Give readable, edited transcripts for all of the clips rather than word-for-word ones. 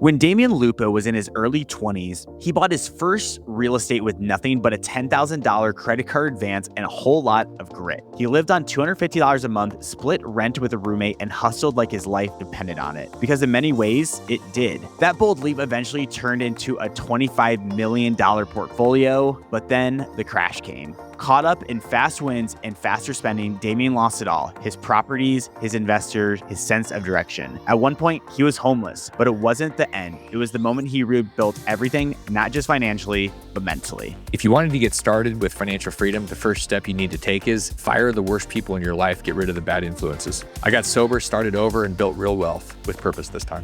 When Damien Lupo was in his early 20s, he bought his first real estate with nothing but a $10,000 credit card advance and a whole lot of grit. He lived on $250 a month, split rent with a roommate, and hustled like his life depended on it. Because in many ways, it did. That bold leap eventually turned into a $25 million portfolio, but then the crash came. Caught up in fast wins and faster spending, Damien lost it all. His properties, his investors, his sense of direction. At one point, he was homeless, but it wasn't the end. It was the moment he rebuilt everything, not just financially, but mentally. If you wanted to get started with financial freedom, the first step you need to take is fire the worst people in your life, get rid of the bad influences. I got sober, started over, and built real wealth with purpose this time.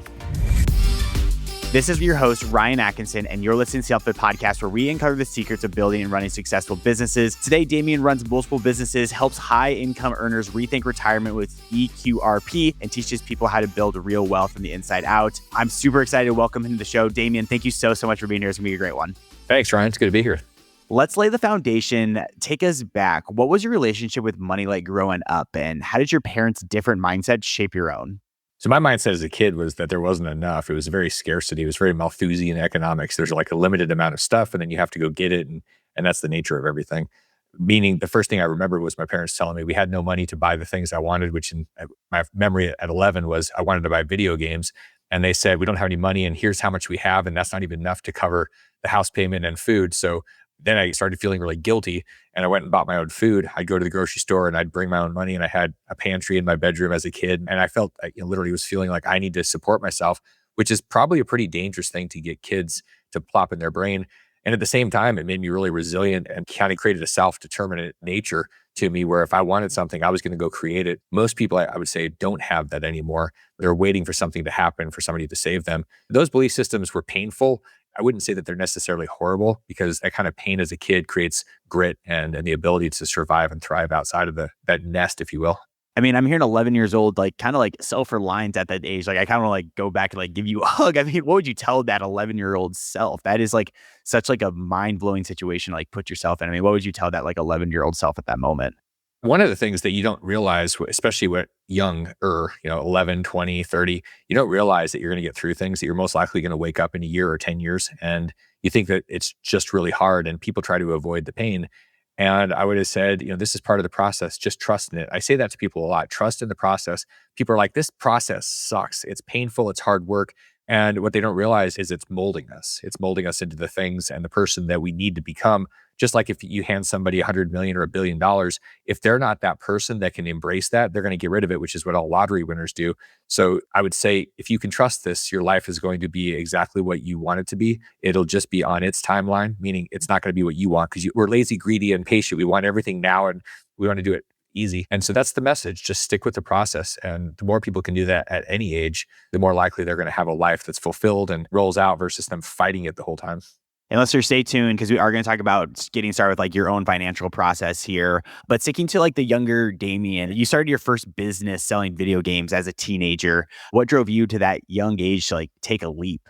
This is your host, Ryan Atkinson, and you're listening to the Cultivate podcast, where we uncover the secrets of building and running successful businesses. Today, Damien runs multiple businesses, helps high-income earners rethink retirement with EQRP, and teaches people how to build real wealth from the inside out. I'm super excited to welcome him to the show. Damien, thank you so much for being here. It's going to be a great one. Thanks, Ryan. It's good to be here. Let's lay the foundation. Take us back. What was your relationship with money like growing up, and how did your parents' different mindset shape your own? So my mindset as a kid was that there wasn't enough. It was very scarcity. It was very Malthusian economics. There's like a limited amount of stuff, and then you have to go get it. And that's the nature of everything. Meaning the first thing I remember was my parents telling me we had no money to buy the things I wanted, which in my memory at 11 was I wanted to buy video games. And they said, we don't have any money, and here's how much we have. And that's not even enough to cover the house payment and food. So then I started feeling really guilty, and I went and bought my own food. I'd go to the grocery store and I'd bring my own money, and I had a pantry in my bedroom as a kid. And I felt, literally was feeling like I need to support myself, which is probably a pretty dangerous thing to get kids to plop in their brain. And at the same time, it made me really resilient and kind of created a self-determinate nature to me, where if I wanted something, I was going to go create it. Most people, I would say, don't have that anymore. They're waiting for something to happen, for somebody to save them. Those belief systems were painful. I wouldn't say that they're necessarily horrible, because that kind of pain as a kid creates grit and the ability to survive and thrive outside of that nest, if you will. I mean, I'm hearing 11 years old, like kind of like self-reliant at that age. Like I kind of want to like go back and like give you a hug. I mean, what would you tell that 11-year-old self? That is like such like a mind-blowing situation, like put yourself in. I mean, what would you tell that like 11-year-old self at that moment? One of the things that you don't realize, especially when younger, 11, 20, 30, you don't realize that you're going to get through things, that you're most likely going to wake up in a year or 10 years. And you think that it's just really hard, and people try to avoid the pain. And I would have said, this is part of the process. Just trust in it. I say that to people a lot. Trust in the process. People are like, this process sucks. It's painful. It's hard work. And what they don't realize is it's molding us. It's molding us into the things and the person that we need to become. Just like if you hand somebody $100 million or $1 billion, if they're not that person that can embrace that, they're going to get rid of it, which is what all lottery winners do. So I would say, if you can trust this, your life is going to be exactly what you want it to be. It'll just be on its timeline, meaning it's not going to be what you want, because we're lazy, greedy, and patient. We want everything now, and we want to do it easy. And so that's the message. Just stick with the process. And the more people can do that at any age, the more likely they're going to have a life that's fulfilled and rolls out, versus them fighting it the whole time. And listeners, stay tuned, because we are going to talk about getting started with like your own financial process here. But sticking to like the younger Damien, you started your first business selling video games as a teenager. What drove you to that young age to like take a leap?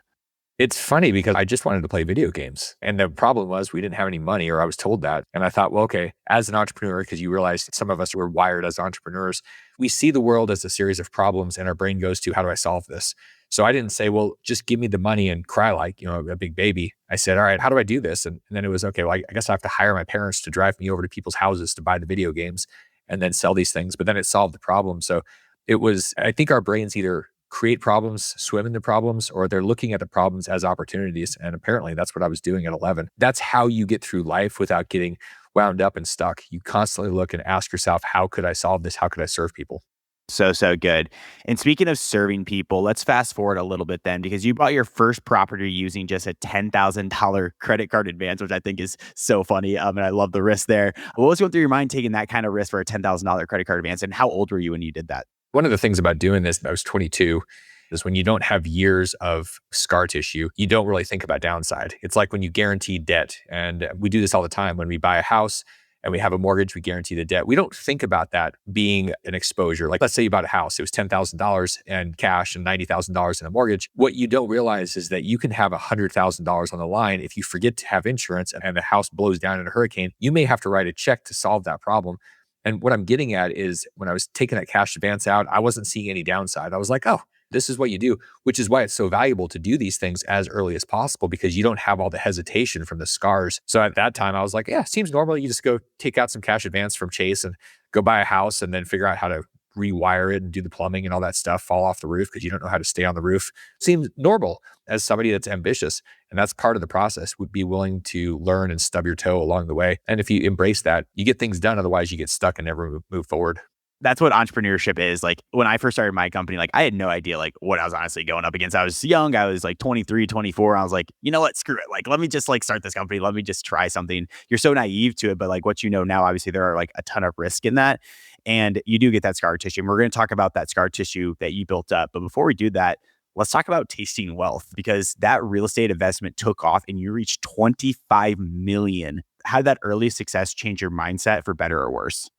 It's funny, because I just wanted to play video games. And the problem was we didn't have any money, or I was told that. And I thought, well, okay, as an entrepreneur, because you realize some of us were wired as entrepreneurs, we see the world as a series of problems, and our brain goes to, how do I solve this? So I didn't say, well, just give me the money and cry like, a big baby. I said, all right, how do I do this? And then it was, okay, well, I guess I have to hire my parents to drive me over to people's houses to buy the video games and then sell these things. But then it solved the problem. So it was, I think our brains either create problems, swim in the problems, or they're looking at the problems as opportunities. And apparently that's what I was doing at 11. That's how you get through life without getting wound up and stuck. You constantly look and ask yourself, how could I solve this? How could I serve people? So good. And speaking of serving people, let's fast forward a little bit then, because you bought your first property using just a $10,000 credit card advance, which I think is so funny. And I love the risk there. What was going through your mind taking that kind of risk for a $10,000 credit card advance? And how old were you when you did that? One of the things about doing this, I was 22, is when you don't have years of scar tissue, you don't really think about downside. It's like when you guarantee debt. And we do this all the time. When we buy a house and we have a mortgage, we guarantee the debt. We don't think about that being an exposure. Like, let's say you bought a house, it was $10,000 in cash and $90,000 in a mortgage. What you don't realize is that you can have $100,000 on the line. If you forget to have insurance and the house blows down in a hurricane, you may have to write a check to solve that problem. And what I'm getting at is, when I was taking that cash advance out, I wasn't seeing any downside. I was like, oh, This is what you do, which is why it's so valuable to do these things as early as possible because you don't have all the hesitation from the scars. So at that time, I was like, yeah, seems normal. You just go take out some cash advance from Chase and go buy a house and then figure out how to rewire it and do the plumbing and all that stuff, fall off the roof because you don't know how to stay on the roof. Seems normal as somebody that's ambitious. And that's part of the process, would be willing to learn and stub your toe along the way. And if you embrace that, you get things done. Otherwise, you get stuck and never move forward. That's what entrepreneurship is. Like when I first started my company, like I had no idea like what I was honestly going up against. I was young. I was like 23, 24. I was like, you know what? Screw it. Like, let me just like start this company. Let me just try something. You're so naive to it. But like what you know now, obviously there are like a ton of risk in that. And you do get that scar tissue. And we're going to talk about that scar tissue that you built up. But before we do that, let's talk about tasting wealth, because that real estate investment took off and you reached 25 million. How did that early success change your mindset for better or worse?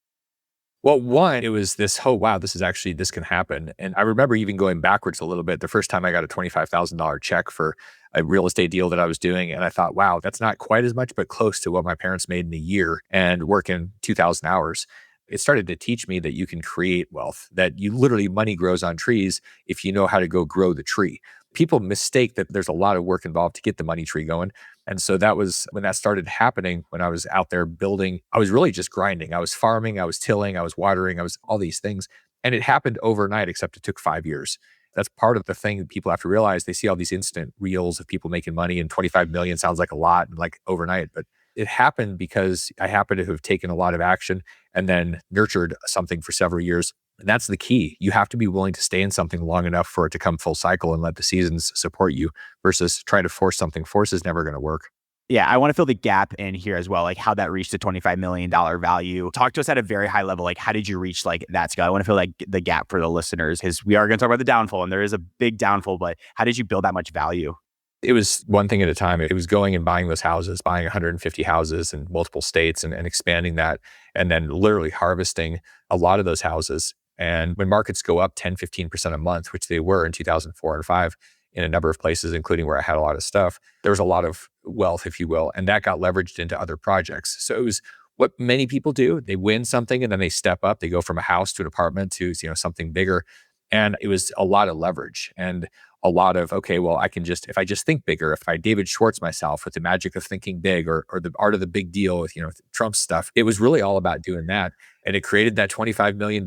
Well, one, it was this, oh, wow, this can happen. And I remember even going backwards a little bit. The first time I got a $25,000 check for a real estate deal that I was doing. And I thought, wow, that's not quite as much, but close to what my parents made in a year and working 2,000 hours. It started to teach me that you can create wealth, that you literally, money grows on trees if you know how to go grow the tree. People mistake that there's a lot of work involved to get the money tree going. And so that was when that started happening, when I was out there building. I was really just grinding. I was farming, I was tilling, I was watering, I was all these things. And it happened overnight, except it took 5 years. That's part of the thing that people have to realize. They see all these instant reels of people making money, and 25 million sounds like a lot and like overnight. But it happened because I happen to have taken a lot of action and then nurtured something for several years. And that's the key. You have to be willing to stay in something long enough for it to come full cycle and let the seasons support you versus trying to force something. Force is never going to work. Yeah, I want to fill the gap in here as well, like how that reached the $25 million value. Talk to us at a very high level, like how did you reach like that scale? I want to fill like the gap for the listeners, because we are going to talk about the downfall and there is a big downfall, but how did you build that much value? It was one thing at a time. It was going and buying those houses, buying 150 houses in multiple states and expanding that, and then literally harvesting a lot of those houses. And when markets go up 10, 15% a month, which they were in 2004 and 5 in a number of places, including where I had a lot of stuff, there was a lot of wealth, if you will, and that got leveraged into other projects. So it was what many people do. They win something and then they step up. They go from a house to an apartment to, something bigger. And it was a lot of leverage and a lot of, okay, well, I can just, if I just think bigger, if I David Schwartz myself with the magic of thinking big, or the art of the big deal with, Trump stuff, it was really all about doing that. And it created that $25 million,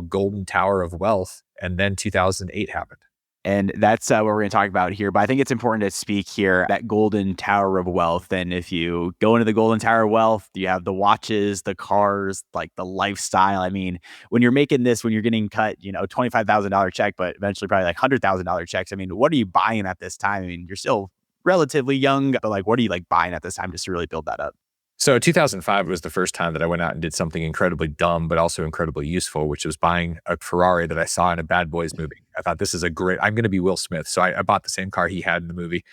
golden tower of wealth. And then 2008 happened. And that's what we're going to talk about here. But I think it's important to speak here, that golden tower of wealth. And if you go into the golden tower of wealth, you have the watches, the cars, like the lifestyle. I mean, when you're making this, when you're getting cut, $25,000 check, but eventually probably like $100,000 checks. I mean, what are you buying at this time? I mean, you're still relatively young, but like, what are you like buying at this time just to really build that up? So 2005 was the first time that I went out and did something incredibly dumb, but also incredibly useful, which was buying a Ferrari that I saw in a Bad Boys movie. I thought, this is I'm going to be Will Smith. So I bought the same car he had in the movie.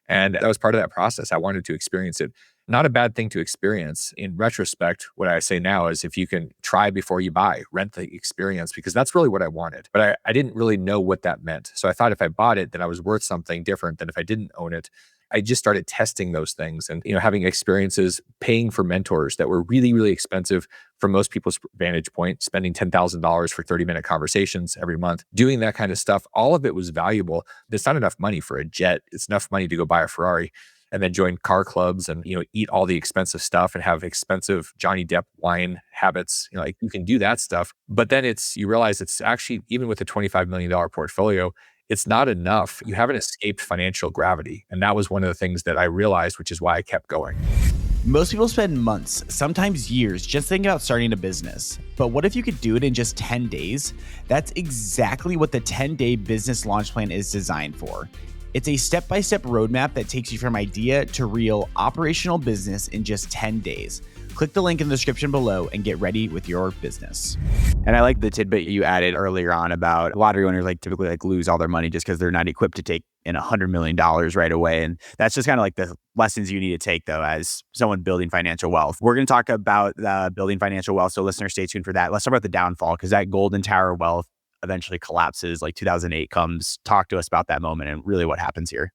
And that was part of that process. I wanted to experience it. Not a bad thing to experience. In retrospect, what I say now is if you can try before you buy, rent the experience, because that's really what I wanted. But I didn't really know what that meant. So I thought if I bought it, then I was worth something different than if I didn't own it. I just started testing those things and, having experiences, paying for mentors that were really, really expensive from most people's vantage point, spending $10,000 for 30-minute conversations every month, doing that kind of stuff. All of it was valuable. There's not enough money for a jet. It's enough money to go buy a Ferrari and then join car clubs and, eat all the expensive stuff and have expensive Johnny Depp wine habits. Like you can do that stuff. But then you realize it's actually, even with a $25 million portfolio, it's not enough. You haven't escaped financial gravity. And that was one of the things that I realized, which is why I kept going. Most people spend months, sometimes years, just thinking about starting a business. But what if you could do it in just 10 days? That's exactly what the 10-day business launch plan is designed for. It's a step-by-step roadmap that takes you from idea to real operational business in just 10 days. Click the link in the description below and get ready with your business. And I like the tidbit you added earlier on about lottery winners typically lose all their money just because they're not equipped to take in $100 million right away. And that's just kind of like the lessons you need to take though, as someone building financial wealth. We're going to talk about building financial wealth. So listeners, stay tuned for that. Let's talk about the downfall, because that golden tower of wealth eventually collapses. Like 2008 comes. Talk to us about that moment and really what happens here.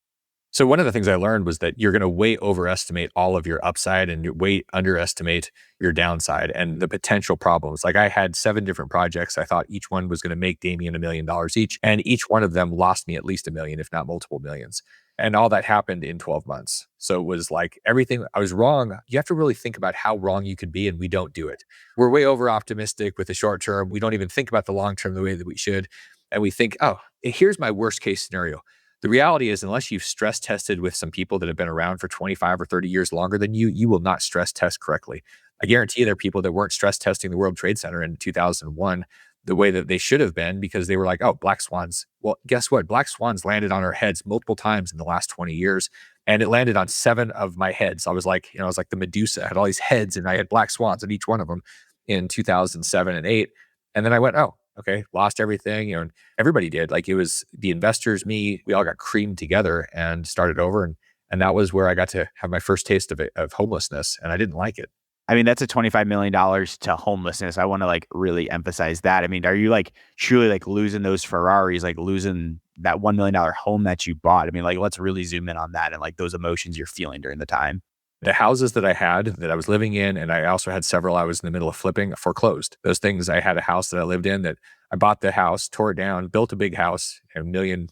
So one of the things I learned was that you're going to way overestimate all of your upside and you way underestimate your downside and the potential problems. Like I had 7 different projects. I thought each one was going to make Damien $1 million each, and each one of them lost me at least 1 million, if not multiple millions. And all that happened in 12 months. So it was like everything I was wrong. You have to really think about how wrong you could be, and we don't do it. We're way over optimistic with the short term. We don't even think about the long term the way that we should. And we think, oh, here's my worst case scenario. The reality is, unless you've stress tested with some people that have been around for 25 or 30 years longer than you will not stress test correctly. I guarantee you there are people that weren't stress testing the World Trade Center in 2001 the way that they should have been because they were like, oh, black swans. Well, guess what? Black swans landed on our heads multiple times in the last 20 years. And it landed on 7 of my heads. I was like, I was like the Medusa. I had all these heads and I had black swans on each one of them in 2007 and 8. And then I went, oh, okay, lost everything. And everybody did. Like it was the investors, me, we all got creamed together and started over. And that was where I got to have my first taste of homelessness. And I didn't like it. I mean, that's a $25 million to homelessness. I want to like really emphasize that. I mean, are you like truly like losing those Ferraris, like losing that $1 million home that you bought? I mean, like, let's really zoom in on that and like those emotions you're feeling during the time. The houses that I had that I was living in, and I also had several I was in the middle of flipping, foreclosed. Those things, I had a house that I lived in that I bought the house, tore it down, built a big house, $1.5 million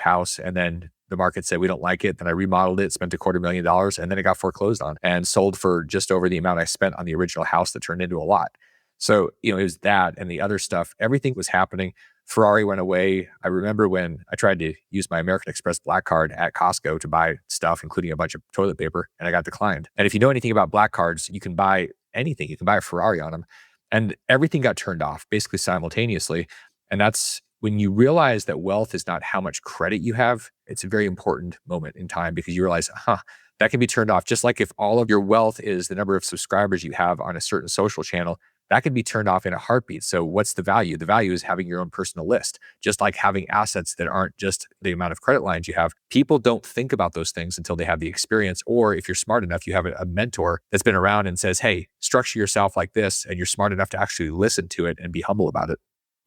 house, and then the market said we don't like it. Then I remodeled it, spent $250,000, and then it got foreclosed on and sold for just over the amount I spent on the original house that turned into a lot. So, it was that and the other stuff. Everything was happening. Ferrari went away. I remember when I tried to use my American Express Black Card at Costco to buy stuff, including a bunch of toilet paper, and I got declined. And if you know anything about Black Cards, you can buy anything. You can buy a Ferrari on them. And everything got turned off basically simultaneously. And that's when you realize that wealth is not how much credit you have. It's a very important moment in time because you realize, that can be turned off. Just like if all of your wealth is the number of subscribers you have on a certain social channel, that can be turned off in a heartbeat. So what's the value? The value is having your own personal list, just like having assets that aren't just the amount of credit lines you have. People don't think about those things until they have the experience. Or if you're smart enough, you have a mentor that's been around and says, hey, structure yourself like this. And you're smart enough to actually listen to it and be humble about it.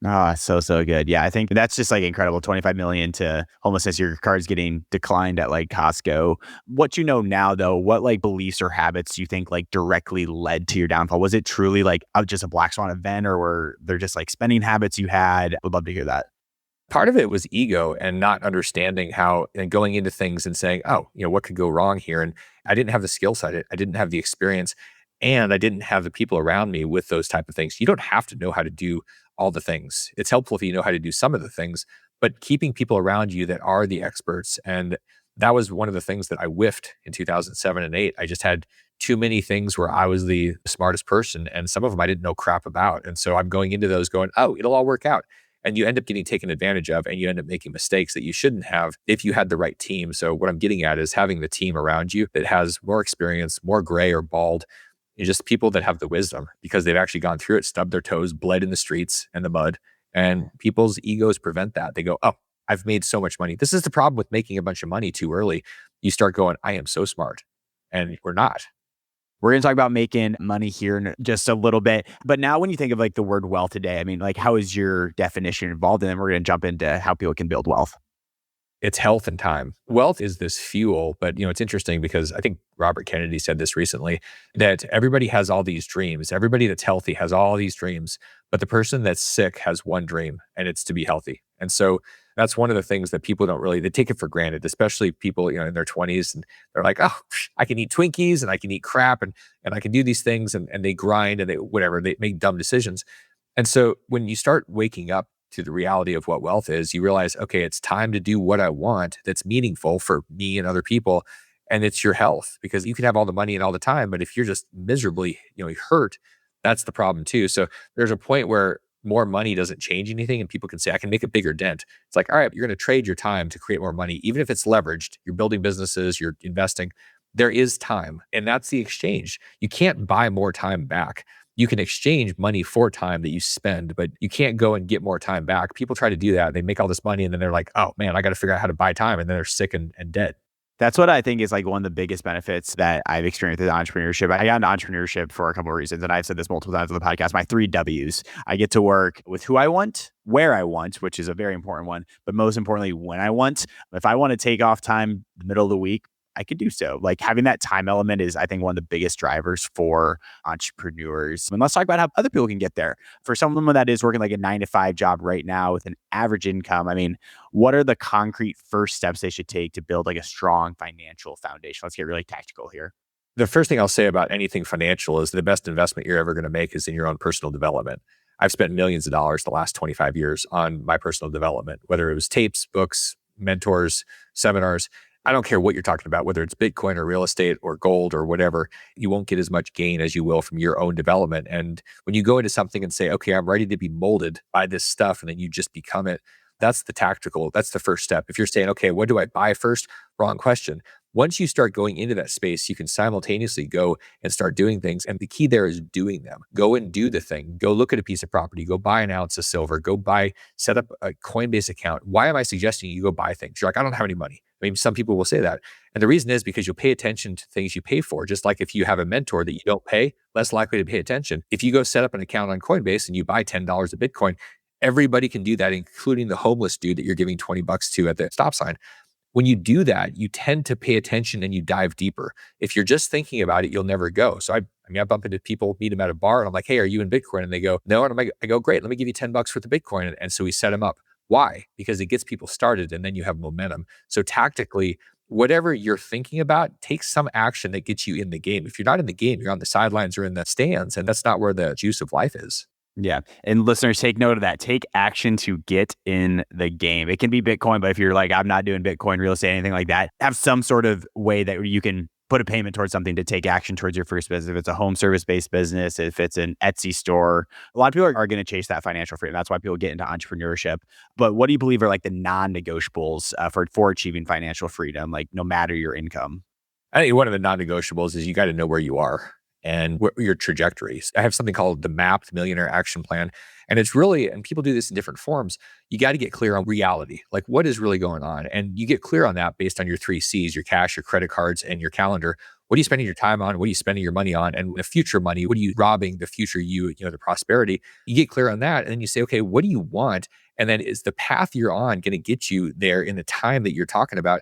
Oh, so good. Yeah, I think that's just like incredible. 25 million to homelessness. Your card's getting declined at like Costco. What you know now, though, what like beliefs or habits do you think like directly led to your downfall? Was it truly like just a black swan event, or were there just like spending habits you had? Would love to hear that. Part of it was ego and not understanding how and going into things and saying, oh, what could go wrong here? And I didn't have the skill set. I didn't have the experience, and I didn't have the people around me with those type of things. You don't have to know how to do all the things. It's helpful if you know how to do some of the things, but keeping people around you that are the experts. And that was one of the things that I whiffed in 2007 and 8. I just had too many things where I was the smartest person, and some of them I didn't know crap about. And so I'm going into those going, oh, it'll all work out. And you end up getting taken advantage of, and you end up making mistakes that you shouldn't have if you had the right team. So what I'm getting at is having the team around you that has more experience, more gray or bald, just people that have the wisdom because they've actually gone through it, stubbed their toes, bled in the streets and the mud. And people's egos prevent that. They go, oh, I've made so much money. This is the problem with making a bunch of money too early. You start going, I am so smart. And we're not. We're going to talk about making money here in just a little bit. But now when you think of like the word wealth today, I mean, like how is your definition involved? And then we're going to jump into how people can build wealth. It's health and time. Wealth is this fuel, but it's interesting because I think Robert Kennedy said this recently, that everybody has all these dreams. Everybody that's healthy has all these dreams, but the person that's sick has one dream, and it's to be healthy. And so that's one of the things that people don't really, they take it for granted, especially people, in their 20s, and they're like, oh, I can eat Twinkies and I can eat crap and I can do these things, and they grind and they make dumb decisions. And so when you start waking up to the reality of what wealth is, you realize, okay, it's time to do what I want that's meaningful for me and other people. And it's your health, because you can have all the money and all the time, but if you're just miserably, hurt, that's the problem too. So there's a point where more money doesn't change anything, and people can say, I can make a bigger dent. It's like, all right, you're going to trade your time to create more money, even if it's leveraged. You're building businesses, you're investing. There is time, and that's the exchange. You can't buy more time back. You can exchange money for time that you spend, but you can't go and get more time back. People try to do that. They make all this money, and then they're like, oh man, I got to figure out how to buy time. And then they're sick and dead. That's what I think is like one of the biggest benefits that I've experienced with entrepreneurship. I got into entrepreneurship for a couple of reasons, and I've said this multiple times on the podcast. My three W's. I get to work with who I want, where I want, which is a very important one, but most importantly, when I want. If I want to take off time the middle of the week, I could do so. Like having that time element is, I think, one of the biggest drivers for entrepreneurs. And let's talk about how other people can get there. For someone that is working like a 9 to 5 job right now with an average income, I mean, what are the concrete first steps they should take to build like a strong financial foundation? Let's get really tactical here. The first thing I'll say about anything financial is the best investment you're ever going to make is in your own personal development. I've spent millions of dollars the last 25 years on my personal development, whether it was tapes, books, mentors, seminars. I don't care what you're talking about, whether it's Bitcoin or real estate or gold or whatever, you won't get as much gain as you will from your own development. And when you go into something and say, okay, I'm ready to be molded by this stuff, and then you just become it, that's the first step. If you're saying, okay, what do I buy first? Wrong question. Once you start going into that space, you can simultaneously go and start doing things. And the key there is doing them. Go and do the thing. Go look at a piece of property. Go buy an ounce of silver. Set up a Coinbase account. Why am I suggesting you go buy things? You're like, I don't have any money. I mean, some people will say that. And the reason is because you'll pay attention to things you pay for. Just like if you have a mentor that you don't pay, less likely to pay attention. If you go set up an account on Coinbase and you buy $10 of Bitcoin, everybody can do that, including the homeless dude that you're giving $20 to at the stop sign. When you do that, you tend to pay attention and you dive deeper. If you're just thinking about it, you'll never go. So I bump into people, meet them at a bar, and I'm like, hey, are you in Bitcoin? And they go, no. And I go, great, let me give you $10 worth of Bitcoin. And so we set them up. Why? Because it gets people started and then you have momentum. So tactically, whatever you're thinking about, take some action that gets you in the game. If you're not in the game, you're on the sidelines or in the stands, and that's not where the juice of life is. Yeah. And listeners, take note of that. Take action to get in the game. It can be Bitcoin, but if you're like, I'm not doing Bitcoin, real estate, anything like that, have some sort of way that you can put a payment towards something to take action towards your first business. If it's a home service-based business, if it's an Etsy store, a lot of people are going to chase that financial freedom. That's why people get into entrepreneurship. But what do you believe are like the non-negotiables for achieving financial freedom, like no matter your income? I think one of the non-negotiables is you got to know where you are and what your trajectories. I have something called the MAP, the Millionaire Action Plan. And it's really, and people do this in different forms, you got to get clear on reality, like what is really going on. And you get clear on that based on your 3 C's, your cash, your credit cards, and your calendar. What are you spending your time on? What are you spending your money on? And the future money, what are you robbing the future the prosperity? You get clear on that. And then you say, okay, what do you want? And then is the path you're on going to get you there in the time that you're talking about?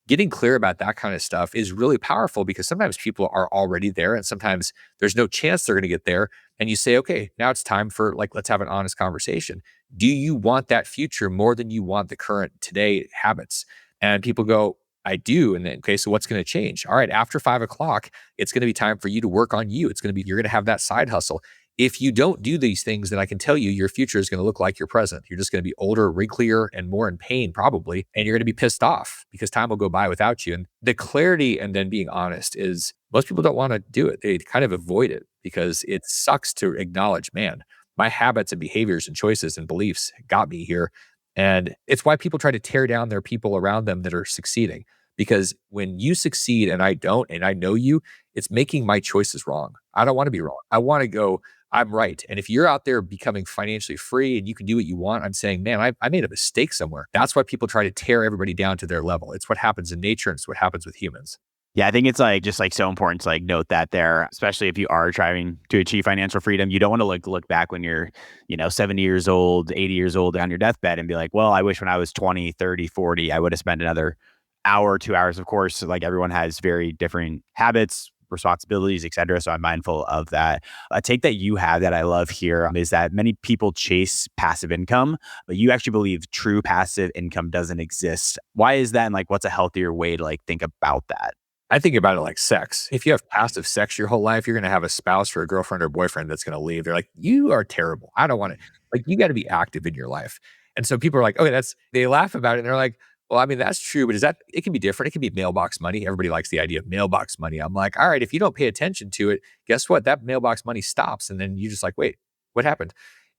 Getting clear about that kind of stuff is really powerful because sometimes people are already there and sometimes there's no chance they're going to get there. And you say, okay, now it's time for let's have an honest conversation. Do you want that future more than you want the current today habits? And people go, I do. And then, okay, so what's going to change? All right, after 5 o'clock, it's going to be time for you to work on you. You're going to have that side hustle. If you don't do these things, then I can tell you your future is going to look like your present. You're just going to be older, wrinklier, and more in pain probably. And you're going to be pissed off because time will go by without you. And the clarity and then being honest is most people don't want to do it. They kind of avoid it because it sucks to acknowledge, man, my habits and behaviors and choices and beliefs got me here. And it's why people try to tear down their people around them that are succeeding. Because when you succeed and I don't, and I know you, it's making my choices wrong. I don't want to be wrong. I want to go, I'm right. And if you're out there becoming financially free and you can do what you want, I'm saying, man, I made a mistake somewhere. That's why people try to tear everybody down to their level. It's what happens in nature and it's what happens with humans. Yeah, I think it's just so important to note that there, especially if you are trying to achieve financial freedom. You don't want to look back when you're, 70 years old, 80 years old on your deathbed and be like, well, I wish when I was 20, 30, 40, I would have spent another hour, 2 hours. Of course, everyone has very different habits, responsibilities, et cetera. So I'm mindful of that. A take that you have that I love here is that many people chase passive income, but you actually believe true passive income doesn't exist. Why is that? And what's a healthier way to think about that? I think about it like sex. If you have passive sex your whole life, you're going to have a spouse or a girlfriend or boyfriend that's going to leave. They're like, you are terrible. I don't want it. You got to be active in your life. And so people are like, okay, they laugh about it. And they're like, well, I mean, that's true, but it can be different. It can be mailbox money. Everybody likes the idea of mailbox money. I'm like, all right, if you don't pay attention to it, guess what? That mailbox money stops. And then you're just like, wait, what happened?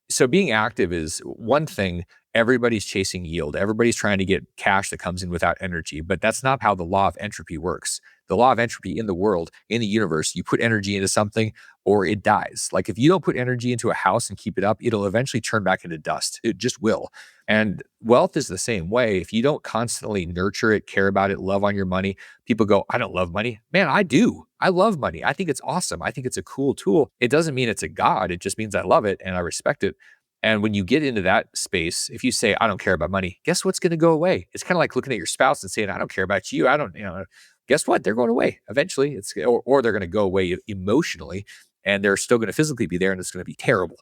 So being active is one thing. Everybody's chasing yield. Everybody's trying to get cash that comes in without energy, but that's not how the law of entropy works. the law of entropy in the world, in the universe. You put energy into something or it dies. Like if you don't put energy into a house and keep it up, it'll eventually turn back into dust. It just will. And wealth is the same way. If you don't constantly nurture it, care about it, love on your money, people go, I don't love money. Man, I do. I love money. I think it's awesome. I think it's a cool tool. It doesn't mean it's a god. It just means I love it and I respect it. And when you get into that space, if you say, I don't care about money, guess what's going to go away? It's kind of like looking at your spouse and saying, I don't care about you. I don't, guess what? They're going away eventually. Or they're going to go away emotionally and they're still going to physically be there and it's going to be terrible.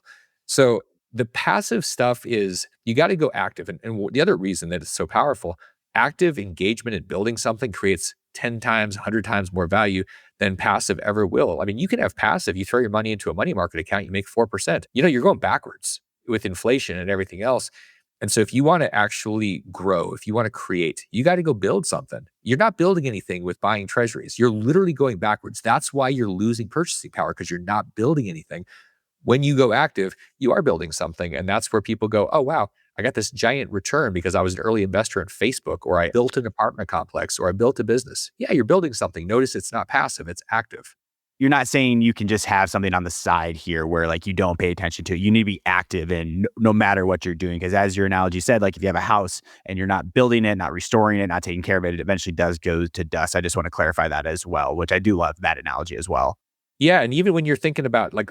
So the passive stuff is you got to go active. And the other reason that it's so powerful, active engagement in building something creates 10 times, 100 times more value than passive ever will. I mean, you can have passive. You throw your money into a money market account, you make 4%. You're going backwards with inflation and everything else. And so if you want to actually grow, if you want to create, you got to go build something. You're not building anything with buying treasuries. You're literally going backwards. That's why you're losing purchasing power, because you're not building anything. When you go active, you are building something. And that's where people go, oh, wow, I got this giant return because I was an early investor in Facebook, or I built an apartment complex, or I built a business. Yeah, you're building something. Notice it's not passive, it's active. You're not saying you can just have something on the side here where like you don't pay attention to it. You need to be active in no matter what you're doing. Because as your analogy said, like if you have a house and you're not building it, not restoring it, not taking care of it, it eventually does go to dust. I just want to clarify that as well, which I do love that analogy as well. Yeah. And even when you're thinking about I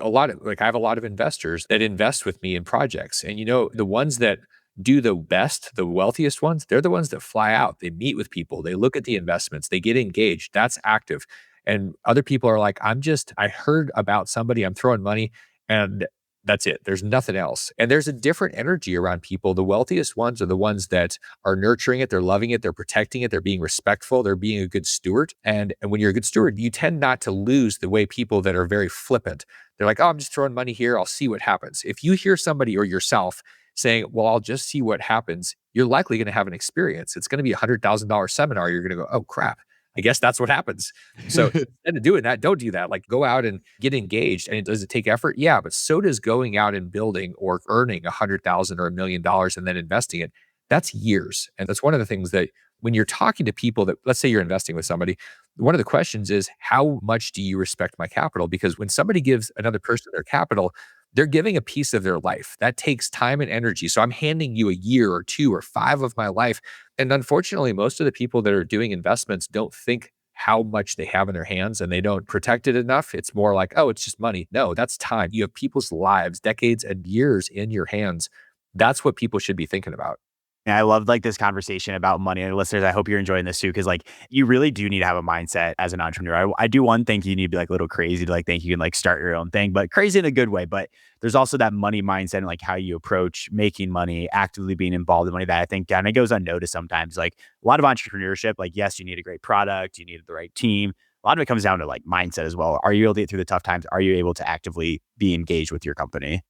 have a lot of investors that invest with me in projects. And the ones that do the best, the wealthiest ones, they're the ones that fly out. They meet with people, they look at the investments, they get engaged. That's active. And other people are like, I heard about somebody, I'm throwing money, and that's it. There's nothing else. And there's a different energy around people. The wealthiest ones are the ones that are nurturing it, they're loving it, they're protecting it, they're being respectful, they're being a good steward. And when you're a good steward, you tend not to lose the way people that are very flippant. They're like, oh, I'm just throwing money here, I'll see what happens. If you hear somebody or yourself saying, well, I'll just see what happens, you're likely going to have an experience. It's going to be $100,000 seminar. You're going to go, oh crap, I guess that's what happens. So instead of doing that, don't do that. Like go out and get engaged. And does it take effort? Yeah, but so does going out and building or earning $100,000 or $1 million and then investing it. That's years. And that's one of the things that when you're talking to people that, let's say you're investing with somebody, one of the questions is, how much do you respect my capital? Because when somebody gives another person their capital, they're giving a piece of their life. That takes time and energy. So I'm handing you a year or 2 or 5 of my life. And unfortunately, most of the people that are doing investments don't think how much they have in their hands and they don't protect it enough. It's more like, oh, it's just money. No, that's time. You have people's lives, decades and years in your hands. That's what people should be thinking about. And I love like this conversation about money. And listeners, I hope you're enjoying this too, because like you really do need to have a mindset as an entrepreneur. I do one thing, you need to be like a little crazy to like think you can like start your own thing, but crazy in a good way. But there's also that money mindset and like how you approach making money, actively being involved in money that I think kind of goes unnoticed sometimes. Like a lot of entrepreneurship, like yes, you need a great product, you need the right team. A lot of it comes down to like mindset as well. Are you able to get through the tough times? Are you able to actively be engaged with your company?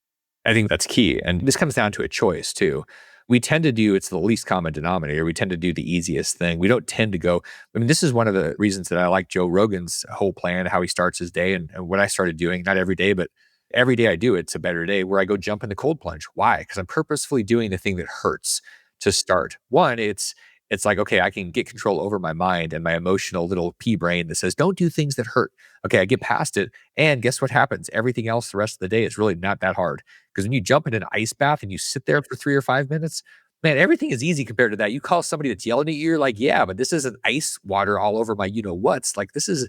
I think that's key. And this comes down to a choice too. We tend to do, it's the least common denominator. We tend to do the easiest thing. We don't tend to go, I mean, this is one of the reasons that I like Joe Rogan's whole plan, how he starts his day. And what I started doing, not every day, but every day I do, it's a better day, where I go jump in the cold plunge. Why? Because I'm purposefully doing the thing that hurts to start. One, it's like, okay, I can get control over my mind and my emotional little pea brain that says, don't do things that hurt. Okay, I get past it. And guess what happens? Everything else the rest of the day is really not that hard. Because when you jump in an ice bath and you sit there for 3 or 5 minutes, man, everything is easy compared to that. You call somebody that's yelling at you, you're like, yeah, but this isn't ice water all over my you-know-what's. Like, this is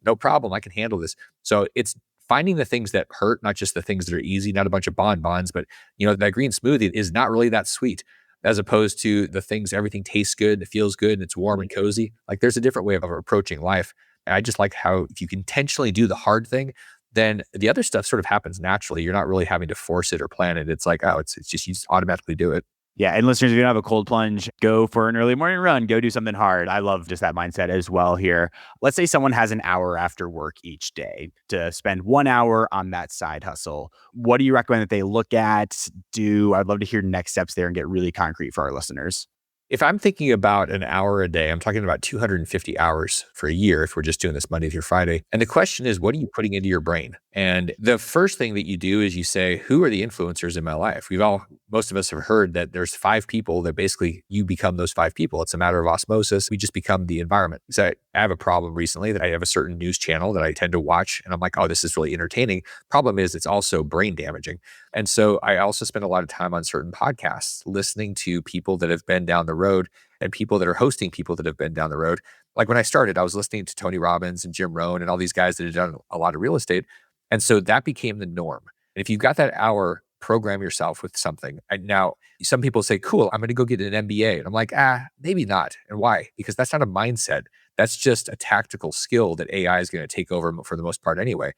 no problem. I can handle this. So it's finding the things that hurt, not just the things that are easy, not a bunch of bonbons, but that green smoothie is not really that sweet, as opposed to the things, everything tastes good, it feels good, and it's warm and cozy. Like there's a different way of approaching life. And I just like how if you can intentionally do the hard thing, then the other stuff sort of happens naturally. You're not really having to force it or plan it. It's like, oh, it's just, you just automatically do it. Yeah. And listeners, if you don't have a cold plunge, go for an early morning run, go do something hard. I love just that mindset as well here. Let's say someone has an hour after work each day to spend 1 hour on that side hustle. What do you recommend that they look at, do? I'd love to hear next steps there and get really concrete for our listeners. If I'm thinking about an hour a day, I'm talking about 250 hours for a year if we're just doing this Monday through Friday. And the question is, what are you putting into your brain? And the first thing that you do is you say, who are the influencers in my life? We've all most of us have heard that there's 5 people that basically you become those 5 people. It's a matter of osmosis. We just become the environment. So I have a problem recently that I have a certain news channel that I tend to watch and I'm like, oh, this is really entertaining. Problem is it's also brain damaging. And so I also spend a lot of time on certain podcasts, listening to people that have been down the road and people that are hosting people that have been down the road. Like when I started, I was listening to Tony Robbins and Jim Rohn and all these guys that had done a lot of real estate. And so that became the norm. And if you've got that hour, program yourself with something. And now some people say, cool, I'm going to go get an MBA. And I'm like, maybe not. And why? Because that's not a mindset. That's just a tactical skill that AI is going to take over for the most part anyway.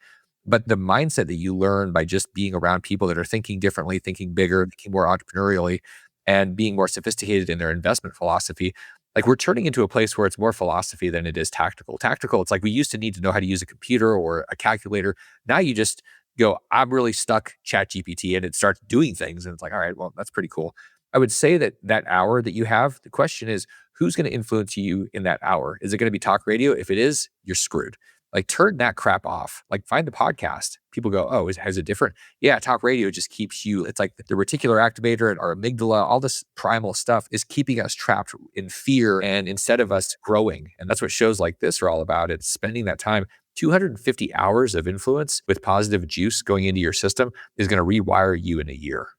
But the mindset that you learn by just being around people that are thinking differently, thinking bigger, thinking more entrepreneurially, and being more sophisticated in their investment philosophy, like we're turning into a place where it's more philosophy than it is tactical. Tactical, it's like we used to need to know how to use a computer or a calculator. Now you just go, I'm really stuck chat GPT and it starts doing things. And it's like, all right, well, that's pretty cool. I would say that that hour that you have, the question is, who's going to influence you in that hour? Is it going to be talk radio? If it is, you're screwed. Like turn that crap off. Like find the podcast. People go, oh, has it different? Yeah, talk radio just keeps you, it's like the reticular activator and our amygdala, all this primal stuff is keeping us trapped in fear and instead of us growing. And that's what shows like this are all about. It's spending that time. 250 hours of influence with positive juice going into your system is going to rewire you in a year.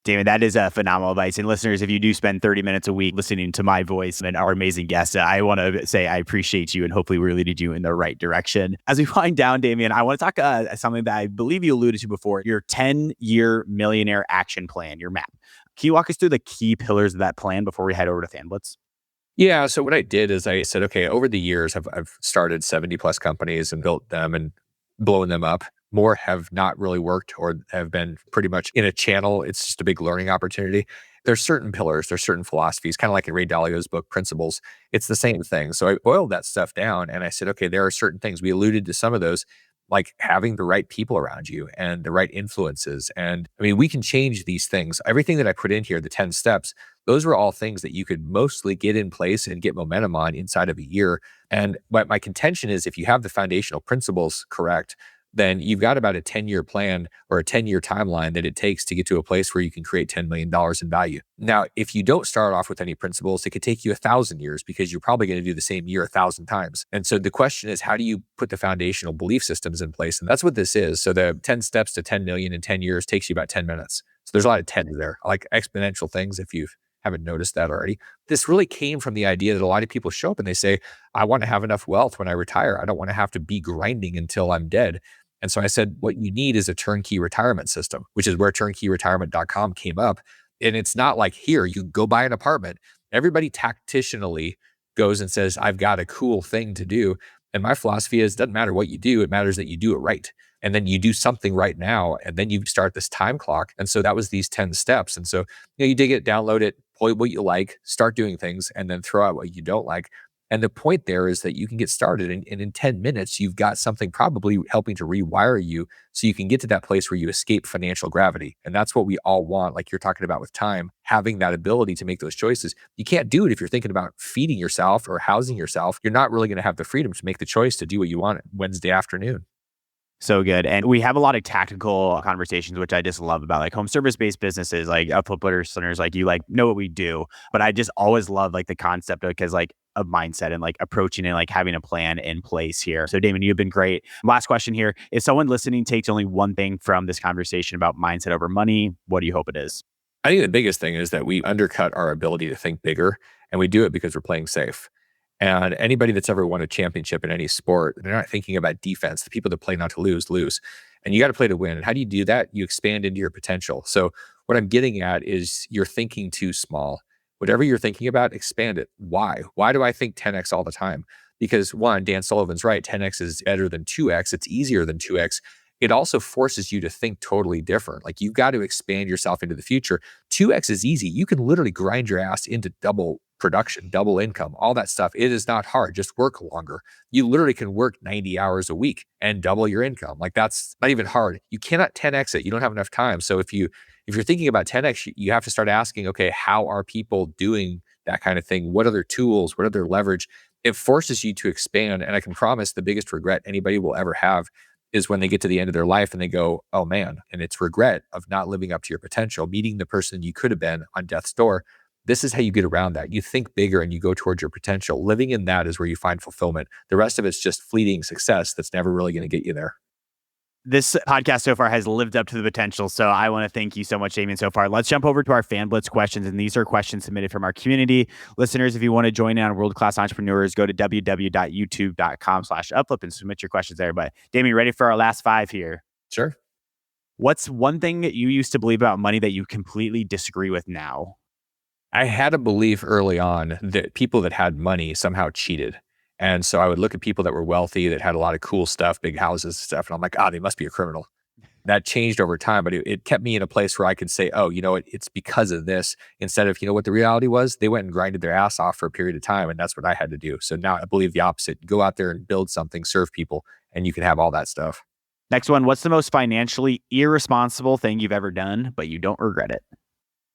Damien, that is a phenomenal advice. And listeners, if you do spend 30 minutes a week listening to my voice and our amazing guests, I want to say I appreciate you and hopefully we leaded you in the right direction. As we wind down, Damien, I want to talk something that I believe you alluded to before, your 10-year millionaire action plan, your map. Can you walk us through the key pillars of that plan before we head over to FanBlitz? Yeah. So what I did is I said, okay, over the years, I've started 70 plus companies and built them and blown them up. More have not really worked or have been pretty much in a channel. It's just a big learning opportunity. There's certain pillars, there's certain philosophies, kind of like in Ray Dalio's book, Principles. It's the same thing. So I boiled that stuff down and I said, okay, there are certain things. We alluded to some of those, like having the right people around you and the right influences. And I mean, we can change these things. Everything that I put in here, the 10 steps, those were all things that you could mostly get in place and get momentum on inside of a year. And my contention is if you have the foundational principles correct, then you've got about a 10-year plan or a 10-year timeline that it takes to get to a place where you can create $10 million in value. Now, if you don't start off with any principles, it could take you 1,000 years because you're probably going to do the same year 1,000 times. And so the question is, how do you put the foundational belief systems in place? And that's what this is. So the 10 steps to 10 million in 10 years takes you about 10 minutes. So there's a lot of 10s there, like exponential things if you haven't noticed that already. This really came from the idea that a lot of people show up and they say, I want to have enough wealth when I retire. I don't want to have to be grinding until I'm dead. And so I said, what you need is a turnkey retirement system, which is where turnkeyretirement.com came up. And it's not like, here, you go buy an apartment. Everybody tactitionally goes and says, I've got a cool thing to do. And my philosophy is, it doesn't matter what you do. It matters that you do it right. And then you do something right now, and then you start this time clock. And so that was these 10 steps. And so you dig it, download it, pull what you like, start doing things, and then throw out what you don't like. And the point there is that you can get started and in 10 minutes, you've got something probably helping to rewire you so you can get to that place where you escape financial gravity. And that's what we all want, like you're talking about with time, having that ability to make those choices. You can't do it if you're thinking about feeding yourself or housing yourself. You're not really going to have the freedom to make the choice to do what you want Wednesday afternoon. So good. And we have a lot of tactical conversations, which I just love about like home service based businesses, like upflip listeners, like you like know what we do. But I just always love like the concept of because like of mindset and like approaching and like having a plan in place here. So Damien, you've been great. Last question here. If someone listening takes only one thing from this conversation about mindset over money, what do you hope it is? I think the biggest thing is that we undercut our ability to think bigger, and we do it because we're playing safe. And anybody that's ever won a championship in any sport, they're not thinking about defense. The people that play not to lose, lose. And you got to play to win. And how do you do that? You expand into your potential. So what I'm getting at is you're thinking too small. Whatever you're thinking about, expand it. Why? Why do I think 10x all the time? Because one, Dan Sullivan's right, 10x is better than 2x. It's easier than 2x. It also forces you to think totally different. Like you've got to expand yourself into the future. 2x is easy. You can literally grind your ass into double production, double income, all that stuff. It is not hard. Just work longer. You literally can work 90 hours a week and double your income. Like that's not even hard. You cannot 10x it. You don't have enough time. So if you're thinking about 10x, you have to start asking, okay, how are people doing that kind of thing? What are their tools? What are their leverage? It forces you to expand. And I can promise the biggest regret anybody will ever have is when they get to the end of their life and they go, oh man, and it's regret of not living up to your potential, meeting the person you could have been on death's door. This is how you get around that. You think bigger and you go towards your potential. Living in that is where you find fulfillment. The rest of it's just fleeting success that's never really going to get you there. This podcast so far has lived up to the potential. So I want to thank you so much, Damien, so far. Let's jump over to our Fan Blitz questions. And these are questions submitted from our community. Listeners, if you want to join in on world-class entrepreneurs, go to www.youtube.com/upflip and submit your questions there. But Damien, ready for our last 5 here? Sure. What's one thing that you used to believe about money that you completely disagree with now? I had a belief early on that people that had money somehow cheated. And so I would look at people that were wealthy, that had a lot of cool stuff, big houses and stuff. And I'm like, they must be a criminal. That changed over time, but it kept me in a place where I could say, oh, you know what? It's because of this. Instead of, you know what the reality was? They went and grinded their ass off for a period of time. And that's what I had to do. So now I believe the opposite. Go out there and build something, serve people, and you can have all that stuff. Next one, what's the most financially irresponsible thing you've ever done, but you don't regret it?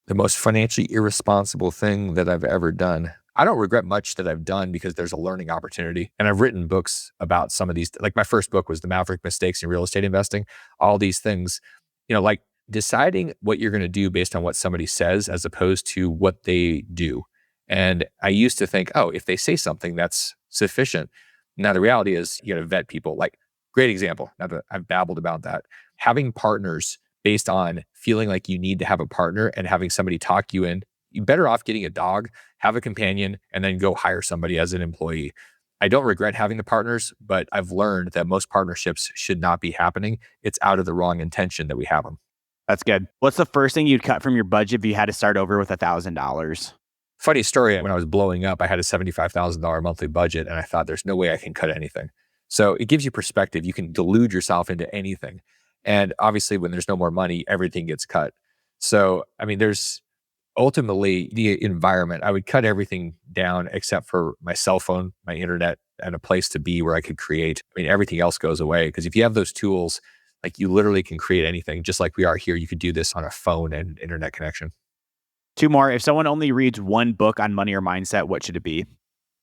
The most financially irresponsible thing that I've ever done. I don't regret much that I've done because there's a learning opportunity. And I've written books about some of these. Like my first book was The Maverick Mistakes in Real Estate Investing. All these things, like deciding what you're going to do based on what somebody says as opposed to what they do. And I used to think, if they say something, that's sufficient. Now the reality is you got to vet people. Like, great example. Now that I've babbled about that, having partners based on feeling like you need to have a partner and having somebody talk you in, you're better off getting a dog, have a companion, and then go hire somebody as an employee. I don't regret having the partners, but I've learned that most partnerships should not be happening. It's out of the wrong intention that we have them. That's good. What's the first thing you'd cut from your budget if you had to start over with $1,000? Funny story, when I was blowing up, I had a $75,000 monthly budget, and I thought there's no way I can cut anything. So it gives you perspective. You can delude yourself into anything. And obviously, when there's no more money, everything gets cut. So, there's ultimately the environment. I would cut everything down except for my cell phone, my internet, and a place to be where I could create. Everything else goes away because if you have those tools, like you literally can create anything. Just like we are here, you could do this on a phone and internet connection. 2 more. If someone only reads one book on money or mindset, what should it be?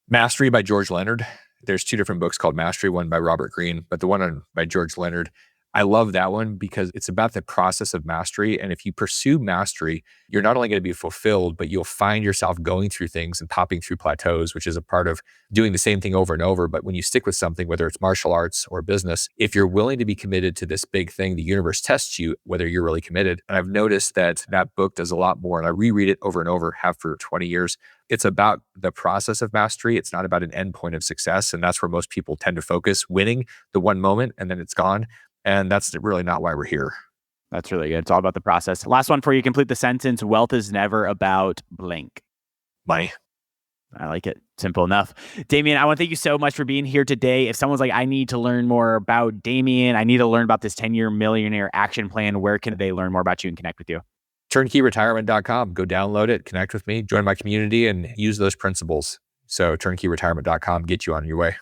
Mastery by George Leonard. There's 2 different books called Mastery, one by Robert Greene, but the one by George Leonard, I love that one because it's about the process of mastery. And if you pursue mastery, you're not only going to be fulfilled, but you'll find yourself going through things and popping through plateaus, which is a part of doing the same thing over and over. But when you stick with something, whether it's martial arts or business, if you're willing to be committed to this big thing, the universe tests you, whether you're really committed. And I've noticed that book does a lot more. And I reread it over and over, have for 20 years. It's about the process of mastery. It's not about an end point of success. And that's where most people tend to focus, winning the one moment, and then it's gone. And that's really not why we're here. That's really good. It's all about the process. Last one for you. Complete the sentence. Wealth is never about blank. Money. I like it. Simple enough. Damien, I want to thank you so much for being here today. If someone's like, I need to learn more about Damien, I need to learn about this 10-year millionaire action plan, where can they learn more about you and connect with you? Turnkeyretirement.com. Go download it, connect with me, join my community, and use those principles. So turnkeyretirement.com, get you on your way.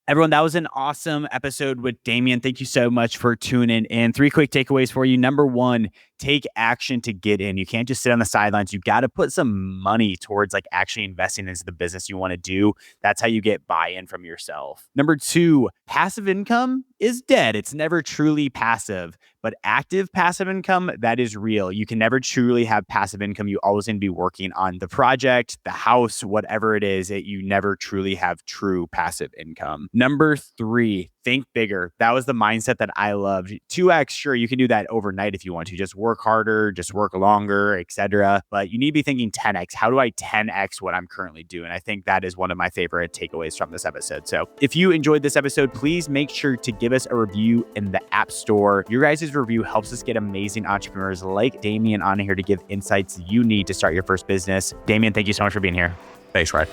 Everyone, that was an awesome episode with Damien. Thank you so much for tuning in. 3 quick takeaways for you. Number 1, take action to get in. You can't just sit on the sidelines. You got to put some money towards actually investing into the business you want to do. That's how you get buy-in from yourself. Number 2, passive income is dead. It's never truly passive, but active passive income, that is real. You can never truly have passive income. You always need to be working on the project, the house, whatever it is, you never truly have true passive income. Number 3, think bigger. That was the mindset that I loved. 2x, sure, you can do that overnight if you want to. Just work harder, just work longer, etc. But you need to be thinking 10x. How do I 10x what I'm currently doing? I think that is one of my favorite takeaways from this episode. So if you enjoyed this episode, please make sure to give us a review in the App Store. Your guys' review helps us get amazing entrepreneurs like Damien on here to give insights you need to start your first business. Damien, thank you so much for being here. Thanks, Ryan.